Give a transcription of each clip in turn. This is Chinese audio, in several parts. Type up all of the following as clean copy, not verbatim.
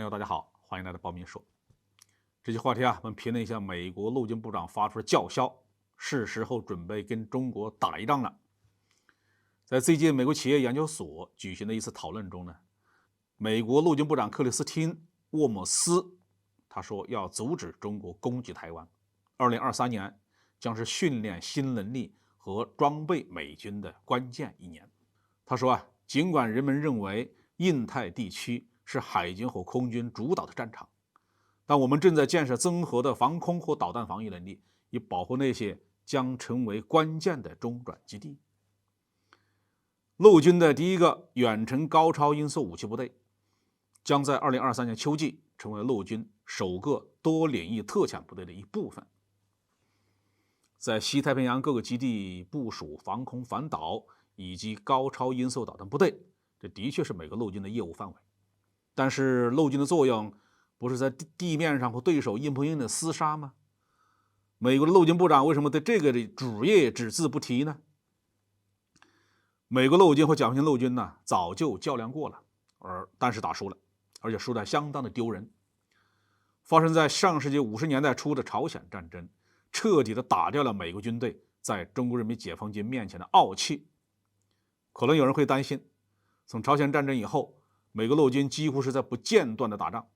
友大家好，欢迎来到包明说。这期话题我们评论一下美国陆军部长发出的叫嚣，是时候准备跟中国打一仗了。在最近美国企业研究所举行的一次讨论中呢，美国陆军部长克里斯汀·沃姆斯他说要阻止中国攻击台湾，2023年将是训练新能力和装备美军的关键一年。他说尽管人们认为印太地区是海军和空军主导的战场，但我们正在建设综合的防空和导弹防御能力，以保护那些将成为关键的中转基地。陆军的第一个远程高超音速武器部队将在2023年秋季成为陆军首个多领域特遣部队的一部分，在西太平洋各个基地部署防空反导以及高超音速导弹部队，这的确是美国陆军的业务范围。但是陆军的作用不是在地面上和对手硬碰硬的厮杀吗？美国的陆军部长为什么对这个的主业只字不提呢？美国陆军和解放军陆军呢，早就较量过了，但是打输了，而且输得相当的丢人。发生在上世纪50年代初的朝鲜战争，彻底的打掉了美国军队在中国人民解放军面前的傲气。可能有人会担心，从朝鲜战争以后，美国陆军几乎是在不间断的打仗，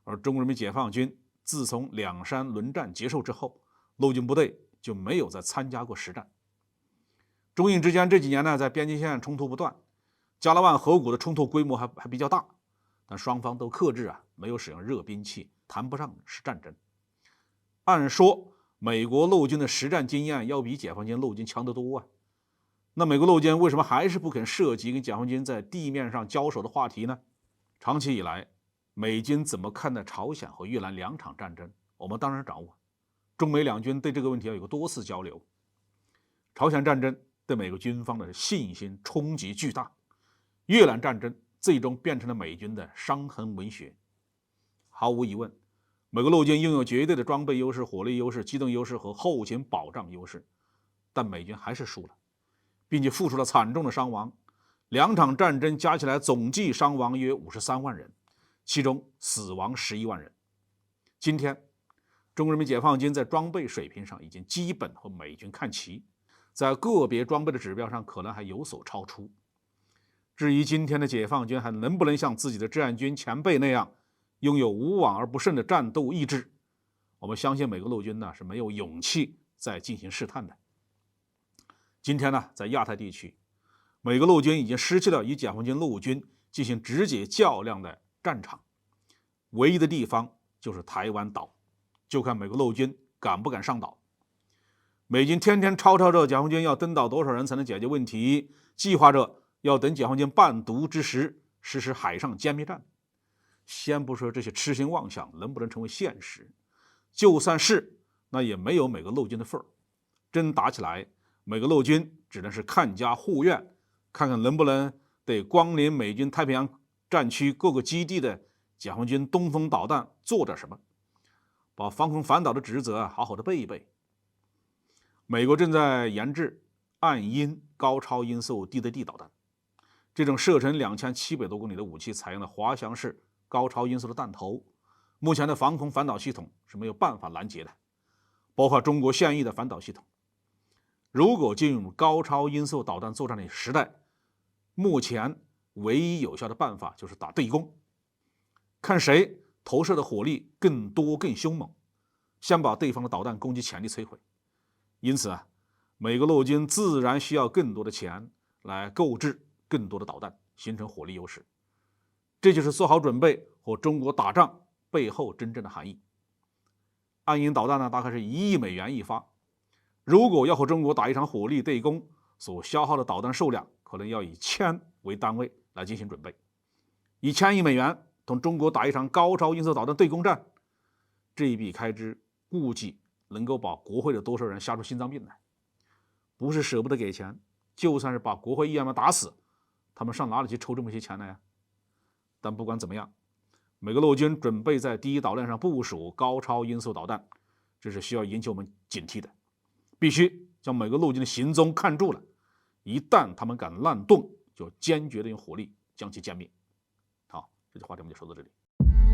而中国人民解放军自从两山轮战结束之后，陆军部队就没有再参加过实战。中印之间这几年呢，在边境线冲突不断，加勒万河谷的冲突规模还比较大，但双方都克制没有使用热兵器，谈不上是战争。按说美国陆军的实战经验要比解放军陆军强得多那美国陆军为什么还是不肯涉及跟解放军在地面上交手的话题呢？长期以来，美军怎么看待朝鲜和越南两场战争，我们当然掌握。中美两军对这个问题有过多次交流。朝鲜战争对美国军方的信心冲击巨大，越南战争最终变成了美军的伤痕文学。毫无疑问，美国陆军拥有绝对的装备优势、火力优势、机动优势和后勤保障优势，但美军还是输了，并且付出了惨重的伤亡。两场战争加起来总计伤亡约53万人，其中死亡11万人。今天，中国人民解放军在装备水平上已经基本和美军看齐，在个别装备的指标上可能还有所超出。至于今天的解放军还能不能像自己的志愿军前辈那样拥有无往而不胜的战斗意志，我们相信美国陆军是没有勇气再进行试探的。今天在亚太地区，美国陆军已经失去了与解放军陆军进行直接较量的战场，唯一的地方就是台湾岛，就看美国陆军敢不敢上岛。美军天天吵吵着解放军要登岛多少人才能解决问题，计划着要等解放军半途之时实施海上歼灭战。先不说这些痴心妄想能不能成为现实，就算是，那也没有美国陆军的份儿。真打起来，美国陆军只能是看家护院，看看能不能对光临美军太平洋战区各个基地的解放军东风导弹做点什么，把防空反导的职责好好的背一背。美国正在研制暗音高超音速地对地导弹，这种射程2700多公里的武器采用了滑翔式高超音速的弹头，目前的防空反导系统是没有办法拦截的，包括中国现役的反导系统。如果进入高超音速导弹作战的时代，目前唯一有效的办法就是打对攻，看谁投射的火力更多更凶猛，先把对方的导弹攻击潜力摧毁。因此美国陆军自然需要更多的钱来购置更多的导弹，形成火力优势。这就是做好准备和中国打仗背后真正的含义。暗音导弹大概是1亿美元一发，如果要和中国打一场火力对攻，所消耗的导弹数量可能要以千为单位来进行准备。1000亿美元同中国打一场高超音速导弹对攻战，这一笔开支估计能够把国会的多数人吓出心脏病来。不是舍不得给钱，就算是把国会议员们打死，他们上哪里去抽这么些钱来呀？但不管怎么样，美国陆军准备在第一岛链上部署高超音速导弹，这是需要引起我们警惕的，必须将美国陆军的行踪看住了，一旦他们敢乱动，就坚决的用火力将其歼灭。好，这句话题我们就说到这里。